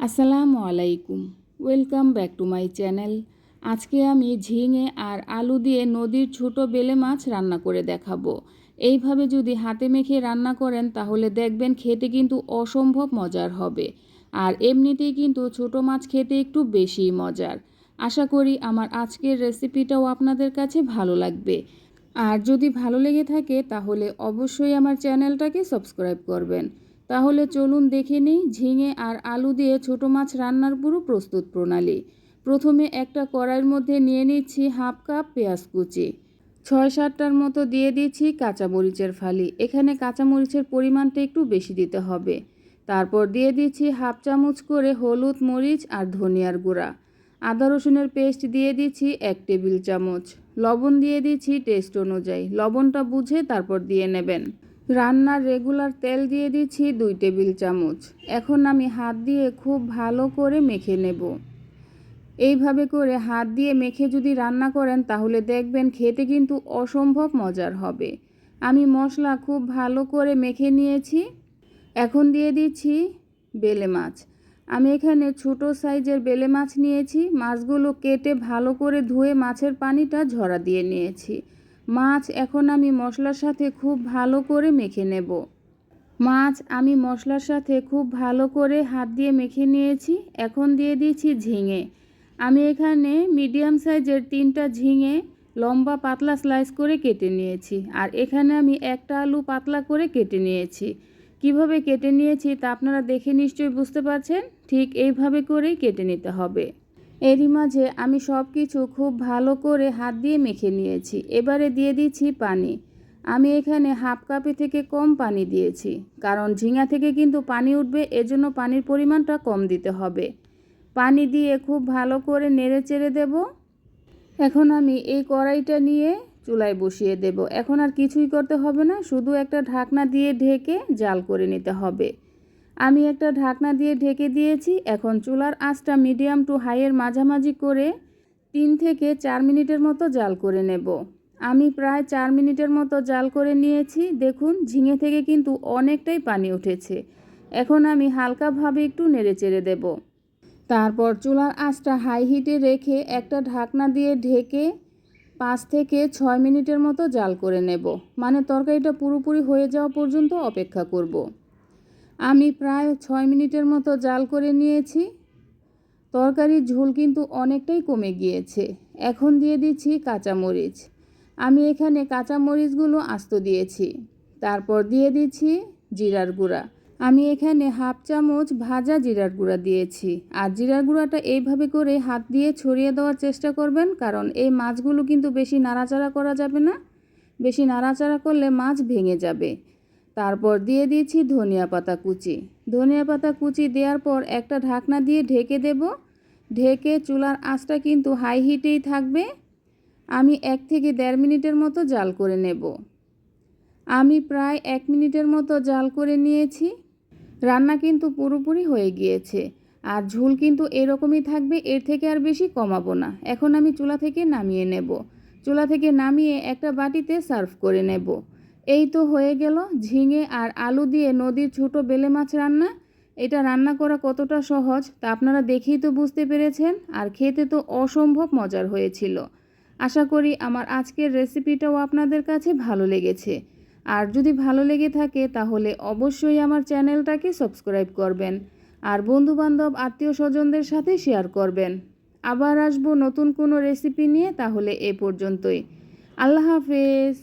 আসসালামু আলাইকুম, welcome back to my channel. আজকে আমি ঝিঙে আর আলু দিয়ে নদীর ছোট বেলে মাছ রান্না করে দেখাবো। এইভাবে যদি হাতে মেখে রান্না করেন তাহলে দেখবেন খেতে কিন্তু অসম্ভব মজার হবে। আর এমনিতেই কিন্তু ছোট মাছ খেতে একটু বেশিই মজার। আশা করি আমার আজকের রেসিপিটাও আপনাদের কাছে ভালো লাগবে। আর যদি ভালো লেগে থাকে তাহলে অবশ্যই আমার চ্যানেলটাকে সাবস্ক্রাইব করবেন। তাহলে চলুন দেখে নিই ঝিঙে আর আলু দিয়ে ছোট মাছ রান্নার পুরো প্রস্তুত প্রণালী। প্রথমে একটা কড়াইয়ের মধ্যে নিয়ে নিচ্ছি হাফ কাপ পেঁয়াজ কুচি, 6-7টার মতো দিয়ে দিচ্ছি কাঁচামরিচের ফালি। এখানে কাঁচামরিচের পরিমাণটা একটু বেশি দিতে হবে। তারপর দিয়ে দিচ্ছি হাফ চামচ করে হলুদ, মরিচ আর ধনিয়ার গুঁড়া। আদা রসুনের পেস্ট দিয়ে দিচ্ছি 1 টেবিল চামচ। লবণ দিয়ে দিচ্ছি টেস্ট অনুযায়ী, লবণটা বুঝে তারপর দিয়ে নেবেন। রান্নার রেগুলার তেল দিয়ে দিচ্ছি 2 টেবিল চামচ। এখন আমি হাত দিয়ে খুব ভালো করে মেখে নেব। এইভাবে করে হাত দিয়ে মেখে যদি রান্না করেন তাহলে দেখবেন খেতে কিন্তু অসম্ভব মজার হবে। আমি মশলা খুব ভালো করে মেখে নিয়েছি। এখন দিয়ে দিচ্ছি বেলে মাছ। আমি এখানে ছোট সাইজের বেলে মাছ নিয়েছি। মাছগুলো কেটে ভালো করে ধুয়ে মাছের পানিটা ঝরা দিয়ে নিয়েছি। মাছ এখন আমি মশলার সাথে খুব ভালো করে মেখে নেব। মাছ আমি মশলার সাথে খুব ভালো করে হাত দিয়ে মেখে নিয়েছি। এখন দিয়ে দিচ্ছি ঝিঙে। আমি এখানে মিডিয়াম সাইজের 3টা ঝিঙে লম্বা পাতলা স্লাইস করে কেটে নিয়েছি। আর এখানে আমি একটা আলু পাতলা করে কেটে নিয়েছি। কিভাবে কেটে নিয়েছি তা আপনারা দেখে নিশ্চয়ই বুঝতে পারছেন। ঠিক এইভাবে করেই কেটে নিতে হবে। এরই মাঝে আমি সব কিছু খুব ভালো করে হাত দিয়ে মেখে নিয়েছি। এবারে দিয়ে দিচ্ছি পানি। আমি এখানে হাফ কাপের থেকে কম পানি দিয়েছি, কারণ ঝিঙা থেকে কিন্তু পানি উঠবে, এজন্য পানির পরিমাণটা কম দিতে হবে। পানি দিয়ে খুব ভালো করে নেড়ে চেড়ে দেব। এখন আমি এই কড়াইটা নিয়ে চুলায় বসিয়ে দেব। এখন আর কিছুই করতে হবে না, শুধু একটা ঢাকনা দিয়ে ঢেকে জাল করে নিতে হবে। আমি একটা ঢাকনা দিয়ে ঢেকে দিয়েছি। এখন চুলার আঁচটা মিডিয়াম টু হাইয়ের মাঝামাঝি করে 3 থেকে 4 মিনিটের মতো জাল করে নেব। আমি প্রায় 4 মিনিটের মতো জাল করে নিয়েছি। দেখুন ঝিঙে থেকে কিন্তু অনেকটাই পানি উঠেছে। এখন আমি হালকাভাবে একটু নেড়ে চেড়ে দেব। তারপর চুলার আঁচটা হাই হিটে রেখে একটা ঢাকনা দিয়ে ঢেকে 5 থেকে 6 মিনিটের মতো জাল করে নেব। মানে তরকারিটা পুরোপুরি হয়ে যাওয়া পর্যন্ত অপেক্ষা করব। আমি প্রায় 6 মিনিটের মতো জাল করে নিয়েছি। তরকারির ঝোল কিন্তু অনেকটাই কমে গিয়েছে। এখন দিয়ে দিচ্ছি কাঁচামরিচ। আমি এখানে কাঁচামরিচগুলো আস্ত দিয়েছি। তারপর দিয়ে দিচ্ছি জিরার গুঁড়া। আমি এখানে হাফ চামচ ভাজা জিরার গুঁড়া দিয়েছি। আর জিরার গুঁড়াটা এইভাবে করে হাত দিয়ে ছড়িয়ে দেওয়ার চেষ্টা করবেন, কারণ এই মাছগুলো কিন্তু বেশি নাড়াচাড়া করা যাবে না। বেশি নাড়াচাড়া করলে মাছ ভেঙে যাবে। তারপর দিয়ে দিয়েছি ধনিয়া পাতা কুচি। ধনিয়া পাতা কুচি দেওয়ার পর একটা ঢাকনা দিয়ে ঢেকে দেব। ঢেকে চুলার আঁচটা কিন্তু হাই হিটেই থাকবে। আমি 1 থেকে 1.5 মিনিটের মতো জাল করে নেব। আমি প্রায় 1 মিনিটের মতো জাল করে নিয়েছি। রান্না কিন্তু পুরোপুরি হয়ে গিয়েছে। আর ঝোল কিন্তু এরকমই থাকবে, এর থেকে আর বেশি কমাবো না। এখন আমি চুলা থেকে নামিয়ে নেব। চুলা থেকে নামিয়ে একটা বাটিতে সার্ভ করে নেব। এই তো হয়ে গেল ঝিঙে আর আলু দিয়ে নদীর ছোট বেলে মাছ রান্না। এটা রান্না করা কতটা সহজ তা আপনারা দেখেই তো বুঝতে পেরেছেন। আর খেতে তো অসম্ভব মজার হয়েছিল। আশা করি আমার আজকের রেসিপিটাও আপনাদের কাছে ভালো লেগেছে। আর যদি ভালো লেগে থাকে তাহলে অবশ্যই আমার চ্যানেলটাকে সাবস্ক্রাইব করবেন। আর বন্ধুবান্ধব আত্মীয় স্বজনদের সাথে শেয়ার করবেন। আবার আসবো নতুন কোনো রেসিপি নিয়ে। তাহলে এ পর্যন্তই। আল্লাহ হাফেজ।